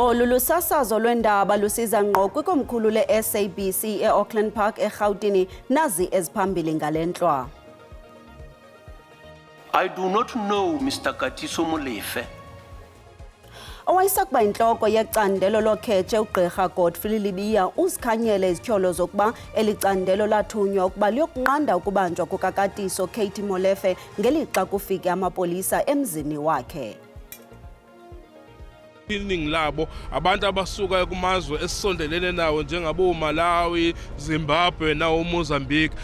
Olu lusasazo lwendaba lusiza ngqo kwikomkhulu le-SABC e-Auckland Park eRhawutini nazi eziphambili ngalentlwa. I do not know Mr. Katiso Molefe. Owayesakuba intloko yecandelo lokhetshe ugqirha Godfrey Libiya uzikhanyele izityholo zokuba elicandelo lathunywa ukuba liyokunqanda ukubanjwa kukakatiso Katie Molefe ngelixa kufike amapolisa emzini wakhe. Iningi labo abantu abasuka kumazwe esisondelene nawo njengabo Malawi, Zimbabwe nawo Mozambique.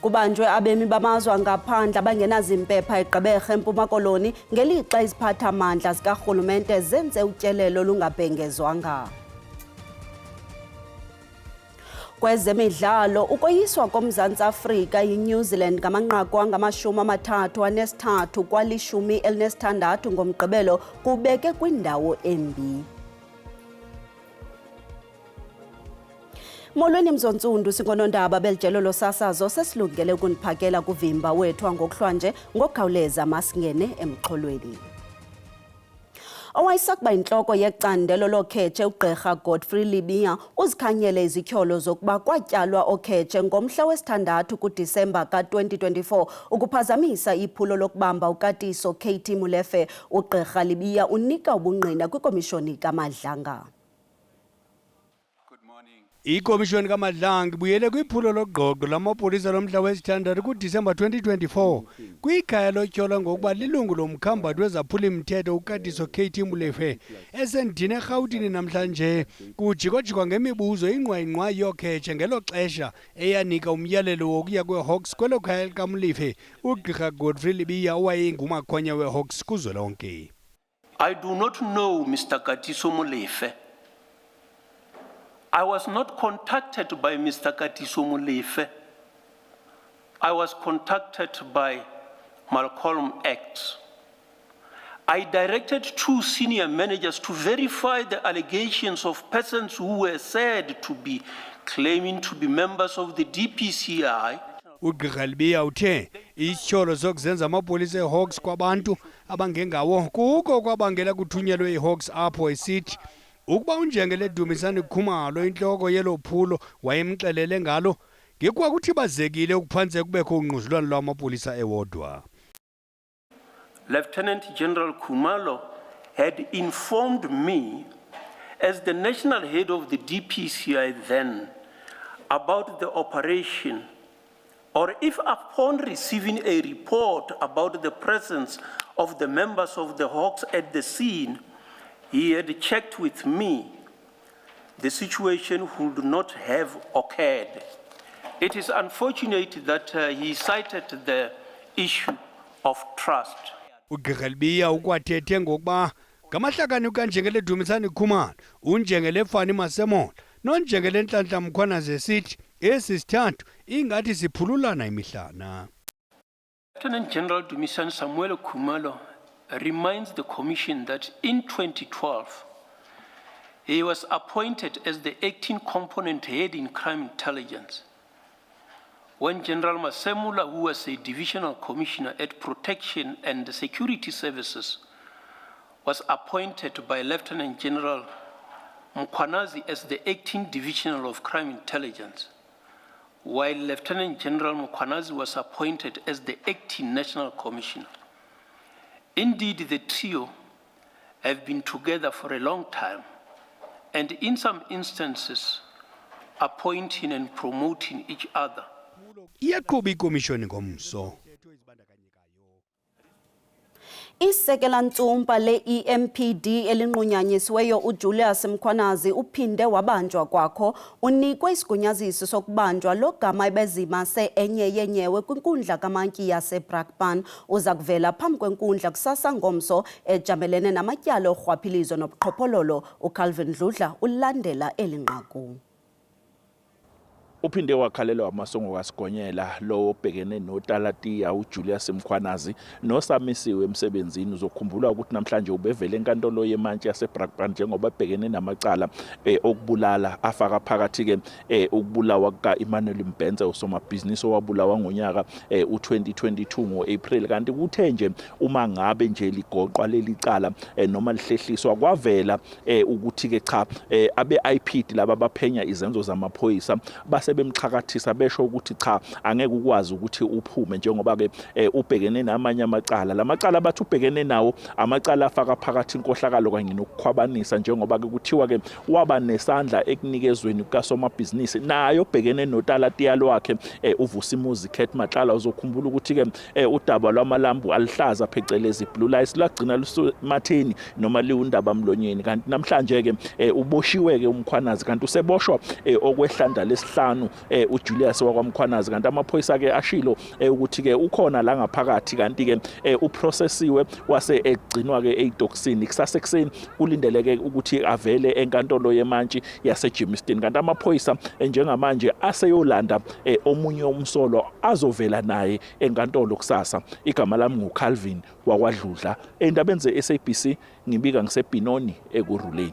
Kubanjwe abemi bamazwe angaphandle abangenazimpepha eGqeberha eMpuma Koloni ngelixa iziphathamandla zikarhulumente zenze utyelelo lungabhengezwanga. Kwezemidlalo, ukoyiswa koMzantsi Afrika yiNew Zealand ngamanqaku angama-33 kwali-16 ngomgqibelo kubeke kwindawo embi. Molweni Mzontsundu, singonondaba belijelo losasazo sesilungele ukuniphakela kuvimba wethu ngokuhlwanje ngokukhawuleza masingene emxholweni. Owayesakuba intloko yecandelo lokhetshe ugqirha Godfrey Libiya uzikhanyele izityholo zokuba kwatyalwa okhetshe ngomhla wesi-6 kuDisemba ka-2024 ukuphazamisa iphulo lokubamba ukatiso Katie Molefe. Ugqirha Libiya unika ubungqina kwikomishoni kaMadlanga. Ikomishoni kaMadlanga ibuyele kwiphulo loqoqo lamapolisa lomhla wesi-6 kuDisemba 2024 kwikhaya lotyholwa ngokuba lilungu lomkhambathi wezaphuli-mthetho ukatiso Katie Molefe esendini eRhawutini namhlanje kujikwa ngemibuzo ingqwaingqwa yokhetshe ngelo xesha eyanika umyalelo wokuya kweHawks kwelo khaya likaMolefe ugqirha Godfrey Libiya owayengumakhonya weHawks kuzwelonke. I do not know Mr. Katiso Molefe. I was not contacted by Mr. Katiso Molefe. I was contacted by Malcolm X. I directed 2 senior managers to verify the allegations of persons who were said to be claiming to be members of the DPCI. Ugqirha Libiya uthe ityholo zokuzenza amapolisa eHawks kwabantu abangengawo kuko kwabangela kuthunyelwe iHawks apho esithi ukuba unjengele Dumisani Khumalo intloko yelo phulo wayemxelele ngalo ngekwakuthi bazekile ukuphantse kubekho ungquzulwano lwamapolisa ewodwa. Lieutenant General Khumalo had informed me as the national head of the DPCI then about the operation, or if upon receiving a report about the presence of the members of the Hawks at the scene, he had checked with me, the situation would not have occurred. It is unfortunate that he cited the issue of trust. Ugqirha Libiya ukwathethe ngokuba ngamahlakani ukanjengele Dumisani Khumalo, unjengele Fani Masemola, nonjengele Nhlanhla Mkhwanazi esithi esi sithathu ingathi siphululana imihlana. Lieutenant General Dumisani Samuel Khumalo reminds the Commission that in 2012, he was appointed as the acting component head in crime intelligence. When General Masemula, who was a divisional commissioner at Protection and Security Services, was appointed by Lieutenant General Mkhwanazi as the acting divisional of crime intelligence, while Lieutenant General Mkhwanazi was appointed as the acting national commissioner. Indeed, the trio have been together for a long time, and in some instances, appointing and promoting each other. Iyaqhuba ikomishoni ngomso. Isekela ntsumpa le-EMPD elinqunyanyisiweyo uJulius Mkhwanazi uphinde wabanjwa kwakho unikwe isigunyaziso sokubanjwa logama ebezimase enye yenyewe kwinkundla kamantyi yaseBrakpan. Uza kuvela phambi kwenkundla kusasa ngomso ejamelene namatyala orhwaphilizo nobuqhophololo. uCalvin Dludla ulandela eli nqaku. uphinde wakhalelwa amasongo kaSigonyela lo obhekene noTalatiya uJulius Mkhwanazi nosamisiwe emsebenzini. Uzokhumbula ukuthi namhlanje ubevele enkantolo yemantshi yaseBrakpan njengoba ebhekene namacala okubulala afaka phakathi ke ukubulawa kaEmmanuel Mbhense usomabhizinisi owabulawa ngonyaka u2022 ngoApril. Kanti kuthe nje uma ngabe nje ligoqwa leli cala noma lihlehliswa kwavela ukuthi ke cha abe IPD laba baphenya izenzo zamaphoyisa base bemxhakathisa besho ukuthi cha angeke ukwazi ukuthi uphume njengoba ke ubhekene namanye amacala. Lamacala bathi ubhekene nawo amacala afaka phakathi inkohlakalo kanye nokukhwabanisa njengoba ke kuthiwa ke waba nesandla ekunikezweni kukaSomabhizinisi nayo obhekene noTalatiya lwakhe uVusimuzi Khet Matlala. Uzokhumbula ukuthi ke udaba lwamalambu alihlaza phecelezi blue lights lagcina lusumatheni noma liwundaba mlonyeni. Kanti namhlanje ke uboshiwe ke uMkhwanazi kanti useboshwa okwehlanda lesihlanu uJulius wakwaMkhwanazi. Kanti amaphoyisa ke ashilo ukuthi ke ukhona la ngaphakathi kanti ke uprocessiwe wase egcinwa ke eDoksini. Kusasekuseni kulindeleke ukuthi avele enkantolo yemantshi yaseJimmiston. Kanti amaphoyisa njengamanje aseyolanda omunye umsolo azovela naye enkantolo kusasa. Igama lami nguCalvin wakwaDludla. Endabeni zeSABC ngibika ngiseBinoni ekuruleni.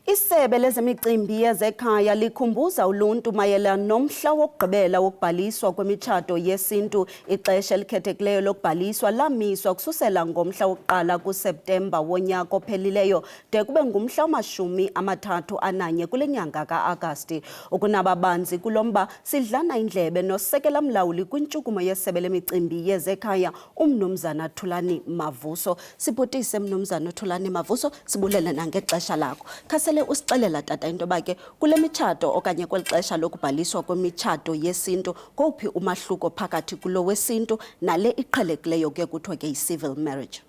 Isebe lezemicimbi yezekhaya likhumbuza uluntu mayelana nomhla wokugqibela wokubhaliswa kwemitshato yesintu. Ixesha elikhethekileyo lokubhaliswa lamiswa kususela ngomhla wokuqala kuSeptemba wonyaka ophelileyo de kube ngumhla wama-31 kule nyanga kaAgasti. Ukunaba banzi kulomba sidlana indlebe nosekela mlawuli kwintshukumo yesebe lemicimbi yezekhaya uMnumzana Thulani Mavuso. Sibhutise Mnumzana Thulani Mavuso, sibulele nangexesha lakho. Khasele usixelela tata into yoba ke kule mitshato okanye kweli xesha lokubhaliswa kwemitshato yesintu kophi umahluko phakathi kulo wesintu nale iqhelekileyo ke kuthiwa ke i-civil marriage?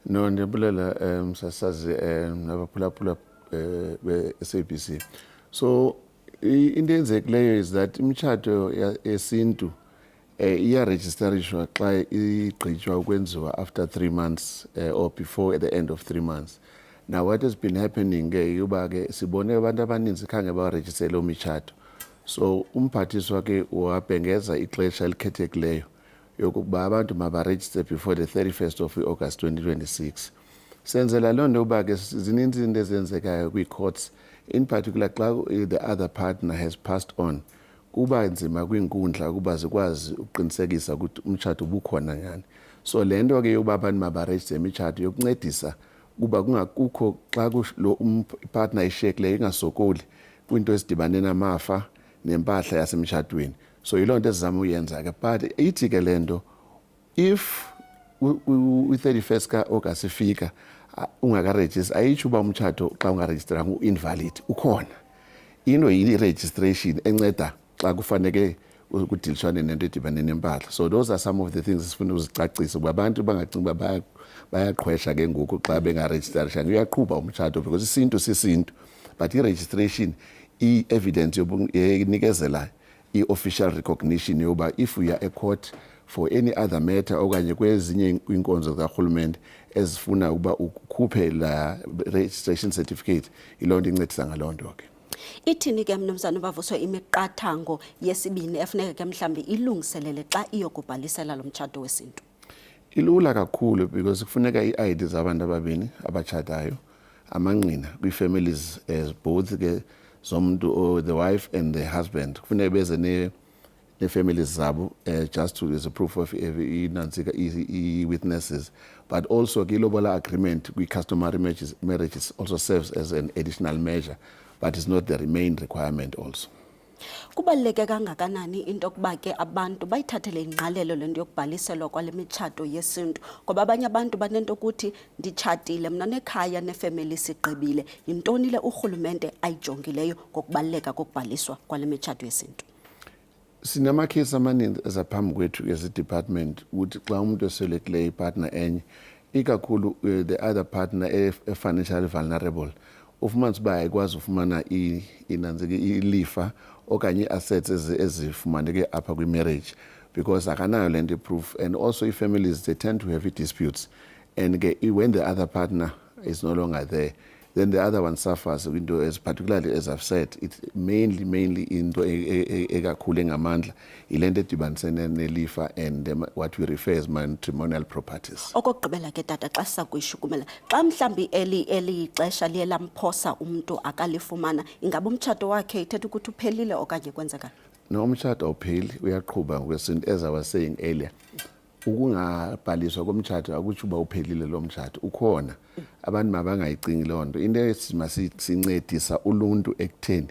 No, ndiyabulela msasazi nabaphulaphula be-SABC. So into eyenzekileyo is that imitshato yesintu iyaregisterishwa xa igqitywa ukwenziwa after 3 months or before at the end of 3 months. Now what has been happening yuba ke sibone abantu abaninzi khange baregister lo mitshato. So umphathiswa ke wabhengeza ixesha elikhethekileyo yokuba abantu mabaregister before the 31st of August 2026. Senzela loo nto uba ke zininzi izinto ezenzekayo kwi-courts, in particular xa the other partner has passed on, kuba nzima kwiinkundla ukuba zikwazi ukuqinisekisa ukuthi umtshato ubukhona nyani. So le nto ke yokuba abantu mabaregister imitshato yokuncedisa kuba kungakukho xa lo partner ishekileyo ingasokoli kwinto ezidibane namafa nempahla yasemtshatweni. So yiloo nto esizama uyenza ke, but ithi ke le nto if u-31st ka-August ifika ungakarejistri ayitsho uba umtshato xa ungarejistranga u-invalid. Ukhona into yi-registration enceda xa kufaneke kudilishwane nento edibane nempahla. So those are some of the things esifuna uzicacisa uba abantu bangacinga uba bayaqhwesha ke ngoku xa bengarejistrishanga. Uyaqhuba umtshato because isintu sisintu, but i-registration i-evidence inikezela i-official recognition yoba if you are a court for any other matter okanye kwezinye kwinkonzo zikarhulumente ezifuna ukuba ukhuphe la registration certificate, yiloo nto incedisa ngaloo nto ke. Ithini ke Mnumzana Mavuso imiqathango yesibini efuneka ke mhlambi ilungiselele xa iyokubhalisela lo mtshato wesintu? Ilula kakhulu because kufuneka ii-ID zabantu ababini abatshatayo, amangqina kwii-families both ke zomuntu or the wife and the husband. Kufuneka beze ne-families zabo just as a proof of witnesses. But also ke ilobola agreement kwi-customary marriages also serves as an additional measure, but it's not the main requirement also. Kubaluleke kangakanani into yokuba ke abantu bayithathele ingqalelo lento yokubhaliselwa kwale mitshato yesintu? Ngoba abanye abantu banento ukuthi nditshatile mna nekhaya nefamily sigqibile. Yintoni le urhulumente ayijongileyo ngokubaluleka kokubhaliswa kwale mitshato yesintu? Sinamakhesi amaninzi ezaphambi kwethu ezi-department ukuthi xa umuntu eswelekileyo ipartner enye, ikakhulu the other partner financially vulnerable, ufumanisa uba ayikwazi ufumana ilifa okanye ii-assets ezifumaneke apha kwi-marriage because akanayo le nto i-proof. And also i-families, they tend to have disputes, and when the other partner is no longer there, then the other one suffers into, as particularly as I've said, it's mainly into ekakhulu engamandla ilento edibanisene nelifa and what we refer as matrimonial properties. Okokugqibela ke tata xa sakuyishukumela xa mhlambi eli xesha liye lamphosa umuntu akalifumana ingabe umtshato wakhe ithetha ukuthi uphelile okanye kwenzeka? No, umtshato awupheli uyaqhubeka ngokwesintu, as I was saying earlier. Ukungabhaliswa komtshato akutsho uba uphelile lo mtshato, ukhona abantu mabangayicingi loo nto. Into esincedisa uluntu ekutheni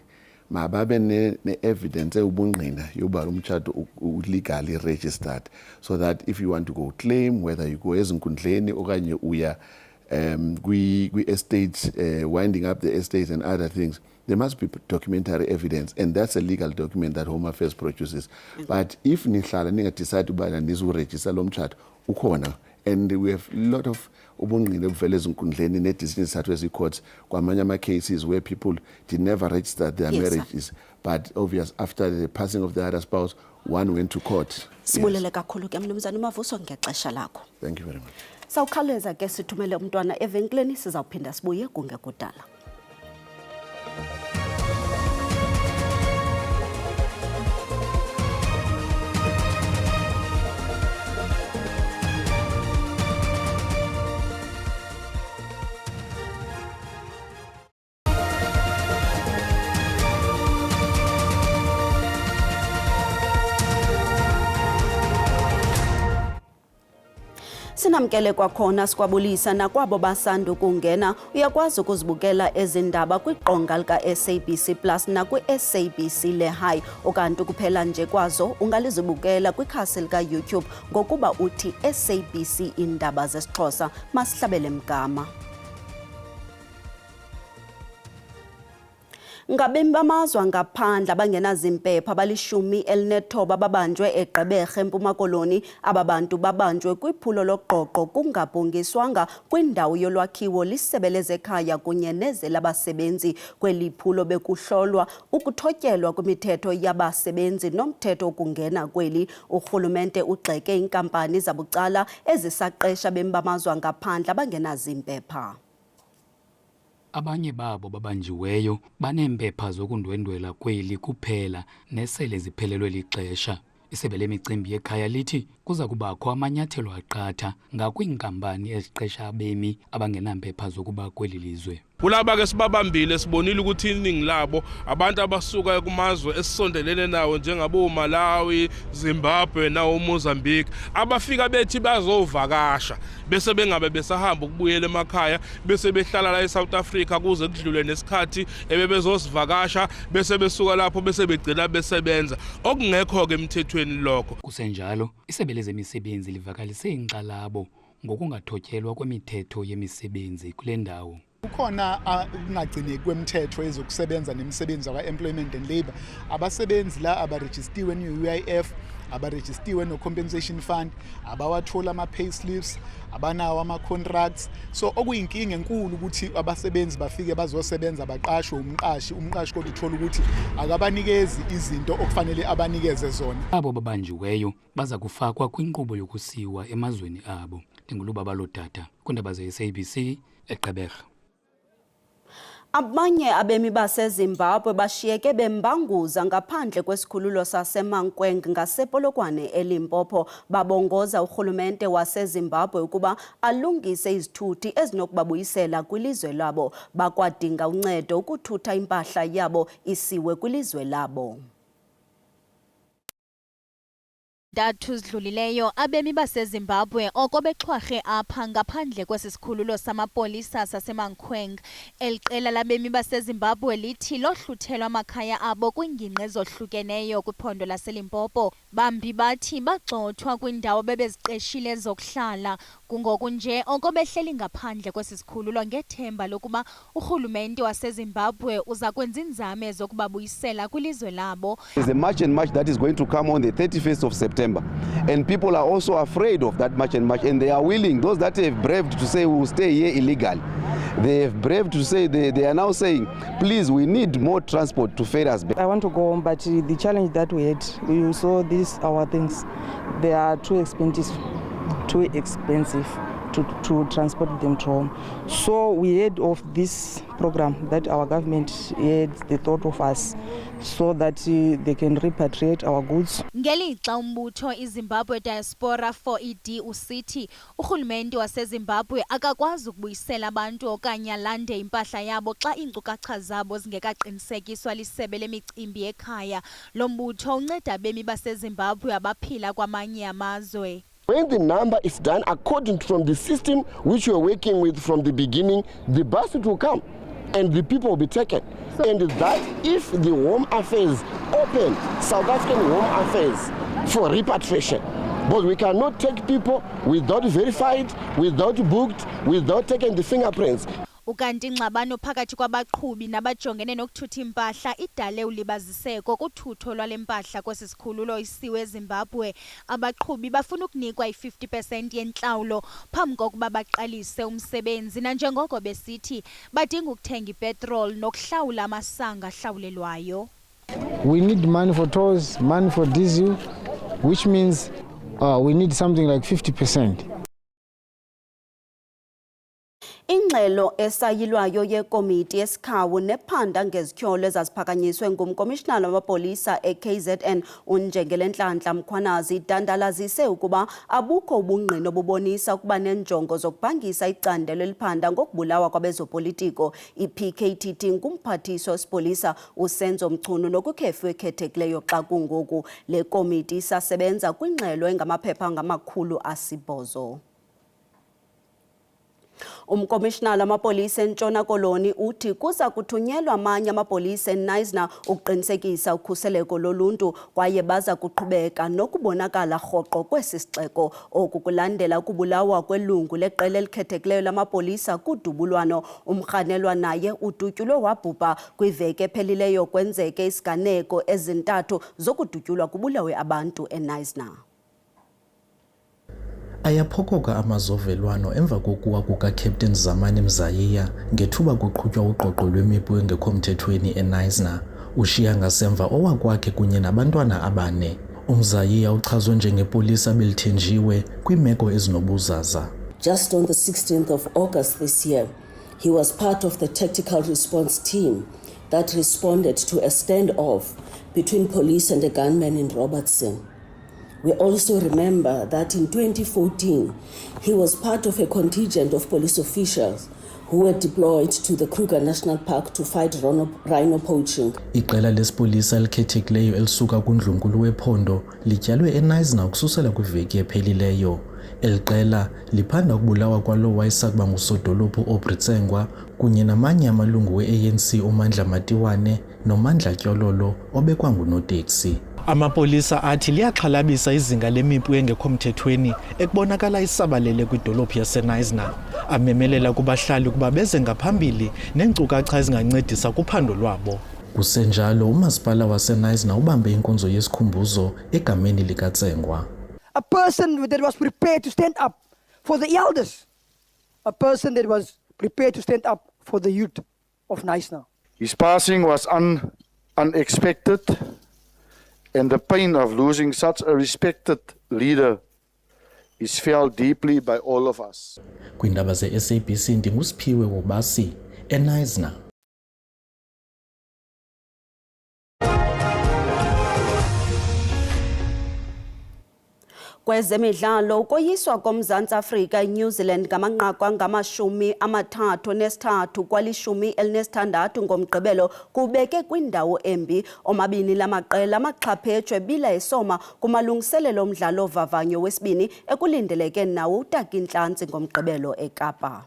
mababe ne-evidence ubungqina yoba umtshato legally registered, so that if you want to go claim, whether you go ezinkundleni okanye uya kwi-estate, winding up the estate and other things, there must be documentary evidence, and that's a legal document that Home Affairs produces. But if nihlala ningadecide ubana nizoregister lo mtshato, ukhona, and we have a lot of ubungqina obuvela ezinkundleni ne-decisions thathwe ezi-courts kwamanye ama-cases where people did never register their marriages, but obvious after the passing of the other spouse, one went to court. Sibulele kakhulu ke Mnumzana Mavuso ngexesha lakho. Thank you very much. Sawukhawuleza ke sithumele umntwana evenkileni, sizawuphinda sibuye kungekudala. Sinamkele kwakhona sikwabulisa nakwabo basanda ukungena uyakwazi ukuzibukela ezindaba kwiqonga lika SABC Plus nakwi-SABC leHigh okanti kuphela nje kwazo ungalizibukela kwikhasi lika YouTube ngokuba uthi SABC Indaba zesiXhosa. Masihlabele mgama. Ngabemi bamazwe ngaphandle abangenazimpepha abali-19 babanjwe eGqeberha eMpuma Koloni. Ababantu babanjwe kwiphulo loqoqo kungabhungiswanga kwindawo yolwakhiwo liSebe lezeKhaya kunye nezelabasebenzi. Kweli phulo bekuhlolwa ukuthotyelwa kwemithetho yabasebenzi nomthetho wokungena kweli. Urhulumente ugxeke iinkampani zabucala ezisaqesha abemi bamazwe ngaphandle abangenazimpepha. Abanye babo babanjiweyo baneempepha zokundwendwela kweli kuphela nesele ziphelelwe lixesha. Isebe lemicimbi yekhaya lithi kuza kubakho amanyathelo aqatha ngakwiinkampani eziqesha abemi abangenampepha zokuba kweli lizwe. Kulaba ke sibabambile sibonile ukuthi iningi labo abantu abasuka kumazwe esisondelene nawo njengabo Malawi, Zimbabwe nawo Mozambique abafika bethi bazovakasha bese bengabe besahamba ukubuyela emakhaya bese behlala la eSouth Africa kuze kudlule nesikhathi ebebezosivakasha bese besuka lapho bese begcina besebenza okungekho ke emthethweni lokho. Kusenjalo isebe lezemisebenzi livakalise inxalabo ngokungathotyelwa kwemithetho yemisebenzi kule ndawo. Kukhona ukungagcineki kwemithetho ezokusebenza nemisebenzi kwa-Employment and Labour. Abasebenzi la abarejistiwe ne-UIF, abarejistiwe no-Compensation Fund, abawathola ama-pay slips, abanawo ama-contracts. So okuyinkinga enkulu ukuthi abasebenzi bafike bazosebenza baqashwe umqashi kodwa uthola ukuthi akabanikezi izinto okufanele abanikeze zona. Abo babanjiweyo baza kufakwa kwinkqubo yokusiwa emazweni abo. Ndingulubaba Lodata kundaba ze-SABC eGqeberha. Abanye abemi baseZimbabwe bashiyeke bembanguza ngaphandle kwesikhululo saseMankweng ngasePolokwane eLimpopo. Babongoza urhulumente waseZimbabwe ukuba alungise izithuthi ezinokubabuyisela kwilizwe labo. Bakwadinga uncedo ukuthutha impahla yabo isiwe kwilizwe labo. Dathu zidlulileyo abemi baseZimbabwe oko bexhwarhe apha ngaphandle kwesisikhululo samapolisa saseMankweng. Eliqela labemi baseZimbabwe lithi lohluthelwa amakhaya abo kwiingingqi ezohlukeneyo kwiphondo laseLimpopo. Bambi bathi bagxothwa kwindawo bebeziqeshile zokuhlala. Kungoku nje oko behleli ngaphandle kwesisikhululo ngethemba lokuba urhulumente waseZimbabwe uza kwenza inzame zokubabuyisela kwilizwe labo. There's a march and march that is going to come on the 31st of September. And people are also afraid of that march and march, and they are willing, those that have braved to say we will stay here illegally, they have braved to say, they are now saying, please, we need more transport to ferry us back. I want to go home, but the challenge that we had, we saw these our things, they are too expensive to transport them to home. So we heard of this program that our government had the thought of us so that they can repatriate our goods. Ngelixa umbutho iZimbabwe Diaspora 4ED usithi urhulumente waseZimbabwe akakwazi ukubuyisela abantu okanye alande impahla yabo xa iinkcukacha zabo zingekaqinisekiswa lisebe lemicimbi ekhaya. Lo mbutho unceda abemi baseZimbabwe abaphila kwamanye amazwe. When the number is done according from the system which we are working with from the beginning, the bus will come and the people will be taken. And that if the Home Affairs open South African Home Affairs for repatriation, but we cannot take people without verified, without booked, without taking the fingerprints. Ukanti ingxabano phakathi kwabaqhubi nabajongene nokuthutha impahla idale ulibaziseko kuthutho lwale mpahla kwesi sikhululo isiwe eZimbabwe. Abaqhubi bafuna ukunikwa i-50% yentlawulo phambi kokuba baqalise umsebenzi, nanjengoko besithi badinga ukuthenga ipetrol nokuhlawula amasanga ahlawulelwayo. We need money for tolls, money for diesel, which means we need something like 50%. Ingxelo esayilwayo yekomiti yesikhawu nephanda ngezityholo ezaziphakanyiswe ngumkomishinala wamapolisa eKZN uNjengele Nhlanhla Mkhwanazi idandalazise ukuba abukho ubungqina obubonisa ukuba nenjongo zokubhangisa icandelo eliphanda ngokubulawa kwabezopolitiko. IPKTT ngumphathiswa wesipolisa uSenzo Mchunu nokukhefu ekhethekileyo xa kungoku. Le komiti isasebenza kwingxelo engamaphepha angama800. Umkomishinala wamapolisa eNtshona Koloni uthi kuza kuthunyelwa amanye amapolisa eNyasa ukuqinisekisa ukhuseleko loluntu kwaye baza kuqhubeka nokubonakala rhoqo kwesi sixeko. Oku kulandela ukubulawa kwelungu leqela elikhethekileyo lamapolisa kudubulwano. Umrhanelwa naye udutyulwe wabhubha kwiveki ephelileyo kwenzeke isiganeko ezintathu zokudutyulwa kubulawe abantu eNyasa. Ayaphokoka amazovelwano emva kokuwa kukaCaptain Zamani Mzayiya ngethuba kuqhutywa uqoqo lwemipu engekho mthethweni eNyasa. Ushiya ngasemva owakwakhe kunye nabantwana abane. Umzayiya uchazwe njengepolisa belithenjiwe kwiimeko ezinobuzaza. Just on the 16th of August this year, he was part of the tactical response team that responded to a standoff between police and a gunman in Robertson. We also remember that in 2014, he was part of a contingent of police officials who were deployed to the Kruger National Park to fight rhino poaching. Iqela lespolisa elikhethekileyo elisuka kundlunkulu wephondo lityalwe eNyasa ukususela kwiveki ephelileyo. Eliqela liphanda ukubulawa kwalo wayesakuba ngusodolophu oBritsengwa kunye namanye amalungu we-ANC uMandla Matiwane noMandla Tyololo obekwa ngunoteksi. Amapolisa athi liyaxhalabisa izinga lemipu engekho mthethweni ekubonakala isabalele kwidolophu yaseNyasa. Amemelela kubahlali ukuba beze ngaphambili neenkcukacha ezingancedisa kuphando lwabo. Kusenjalo umasipala waseNyasa ubambe inkonzo yesikhumbuzo egameni likaTsengwa. A person that was prepared to stand up for the elders. A person that was prepared to stand up for the youth of Nyasa. His passing was unexpected. And the pain of losing such a respected leader is felt deeply by all of us. Kwindaba ze-SABC ndingusiphiwe Wobasi eNyasa. Kwezemidlalo ukoyiswa koMzantsi Afrika eNew Zealand ngamanqaku angama-33 kwali-16 ngomgqibelo kubeke kwindawo embi. Omabini lamaqela amaxhaphetshu bila esoma kumalungiselelo omdlalo ovavanyo wesibini ekulindeleke nawo uTaki Nhlantsi ngomgqibelo eKapa.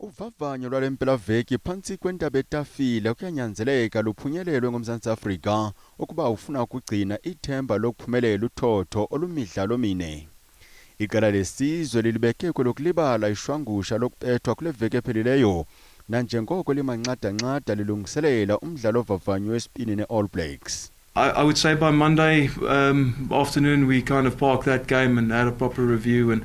Uvavanyo lwale mpelaveki phantsi kwentaba etafile kuyanyanzeleka luphunyelelwe ngoMzantsi Afrika ukuba ufuna ukugcina ithemba lokuphumelela uthotho olumidlalo mine. Iqela lesizwe lilibeke kwelokulibala ishwangusha lokubethwa kule veki ephelileyo nanjengoko limanxada-nxada lilungiselela umdlalo ovavanyo wesibini ne-All Blacks. I would say by Monday afternoon we kind of parked that game and had a proper review and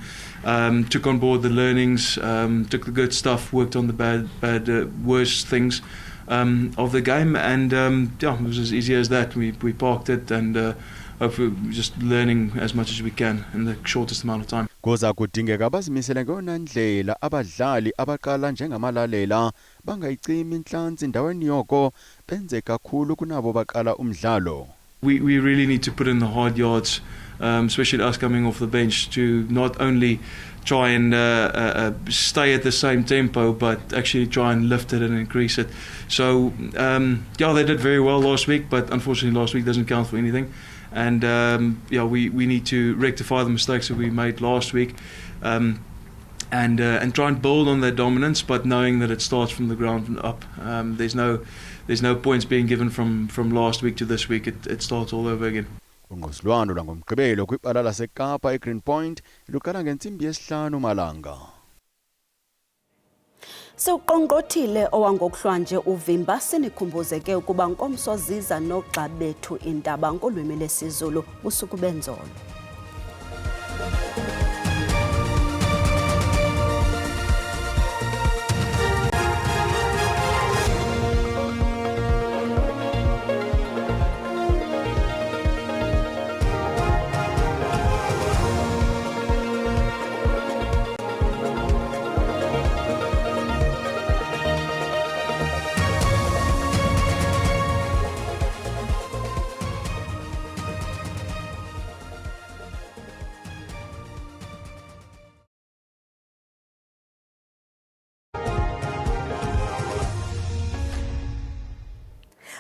took on board the learnings, took the good stuff, worked on the worse things of the game, and yeah, it was as easy as that. We parked it and hopefully just learning as much as we can in the shortest amount of time. Kuza kudingeka bazimisele ngeyona ndlela abadlali abaqala njengamalalela bangayicimi inhlansi endaweni yoko benze kakhulu kunabo baqala umdlalo. We really need to put in the hard yards, especially us coming off the bench, to not only try and stay at the same tempo, but actually try and lift it and increase it. So, yeah, they did very well last week, but unfortunately last week doesn't count for anything. And, yeah, we need to rectify the mistakes that we made last week and try and build on that dominance, but knowing that it starts from the ground up. There's no points being given from last week to this week. It starts all over again. Ungquzulwano langomgqibelo kwibala laseKapa eGreen Point lukala ngensimbi yesihlanu malanga. Siqongqothile owangokuhlwanje uvimba sinikhumbuze ukuba Nkomso ziza nogxa bethu indaba ngolwimi lesiZulu usuku benzolo.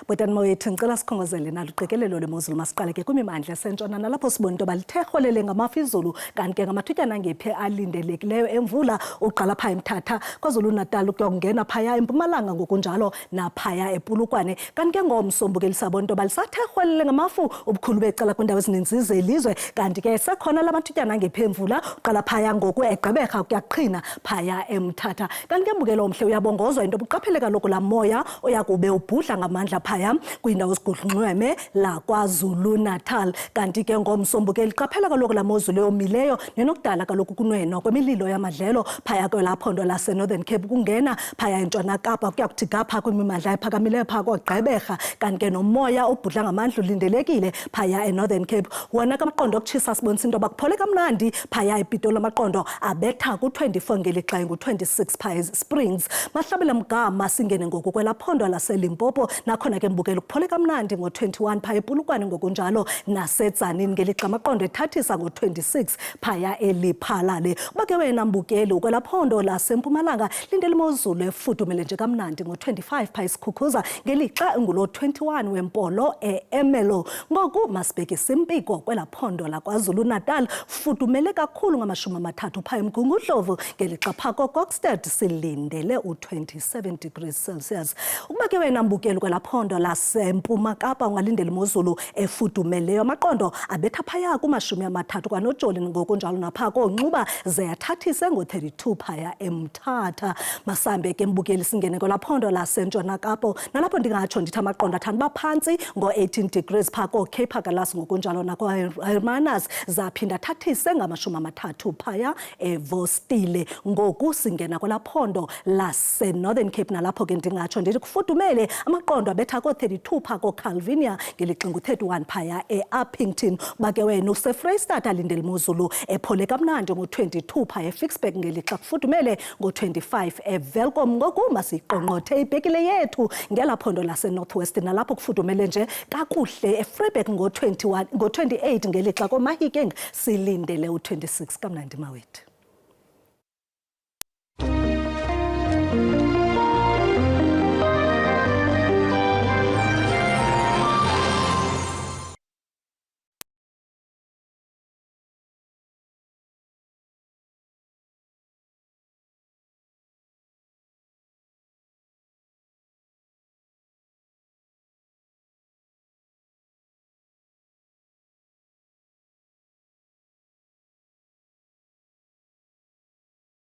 Butani mawethu ngicela sikhongozele nalo uqikelelo lemozulu masiqale ke kwimimandla yasentshona nalapho sibona into balithekholele ngamafizulu kanti ke ngamathutyana ngephi alindelekileyo emvula uqala phaya eMthatha KwaZulu Natal ukuyongena phaya eMpumalanga ngokunjalo naphaya ePulukwane kanti ke ngomsombuke lisabona into balisathelele ngamafu ubukhulu becala kwindawo ezininzi zelizwe kanti ke sekhona lamathutyana ngephi emvula uqala phaya ngoku eGqeberha kuyaqhina phaya eMthatha kanti ke mbukelo omhle uyabongozwa into buqapheleka lokho la moya oyakube ubhudla ngamandla phaya kwindawo esigudlunqweme la KwaZulu Natal kanti ke ngomsombuke liqaphela kaloku la mozulu eyomileyo nenokudala kaloku kunweno kwemililo yamadlelo phaya kwelaphondo lase Northern Cape kungena phaya eNtshona Kapa kuyakuthi gapha kwimimandla ephakamileyo phaya kwaGqeberha kanti ke nomoya obhudla ngamandla ulindelekile phaya eNorthern Cape wona kamaqondo okutshisa sibonisa into bakuphole kamnandi phaya ePitoli amaqondo abetha ku24 ngelixa engu26 phaya Springs mahlabela mgama singene ngoku kwelaphondo lase Limpopo nakhona ke mbukela ukuphole kamnandi ngo21 phaya ePulukwane ngokunjalo naseTzanini ngelixa amaqondo ethathisa ngo26 phaya eLiphalale ubake wena mbukeli kwelaphondo laseMpumalanga lindele imozulu efudumele nje kamnandi ngo25 phaya isikhukhuza ngelixa engulo 21 wempolo eEmelo ngoku masibheke simpiko kwelaphondo la KwaZulu Natal fudumele kakhulu ngama30 phaya eMgungundlovu ngelixa phako Kokstad silindele u27 degrees Celsius ubake wena mbukeli kwelaphondo laseMpuma Kapa ungalindela imozulu efudumeleyo amaqondo abetha phaya ku30 kwanojoli ngokunjalo naphako nxuba ziyathathise ngo32 phaya eMthatha masambe ke mbukeli singene kwelaphondo laseNtshona Kapa nalapho ndingatsho ndithi amaqondo athanda baphansi ngo18 degrees phako Cape Pagalas ngokunjalo nakwa Hermanus zaphinda thathise ngama30 phaya eVostile ngoku singena kwelaphondo lase Northern Cape nalapho ke ndingatsho ndithi kufudumele amaqondo abetha ko32 phako Calvinia ngelixa ngu31 phaya eUppington bake wena useFreystata alindele imozulu ephole kamnandi ngo22 phaya eFixburg ngelixa kufudumele ngo25 eVelkom ngoku masiqonqothe ibhekile yethu ngelaphondo lase Northwest nalapho kufudumele nje kakuhle eFreiburg ngo28 ngelixa koMahikeng silindele u26 kamnandi mawethu.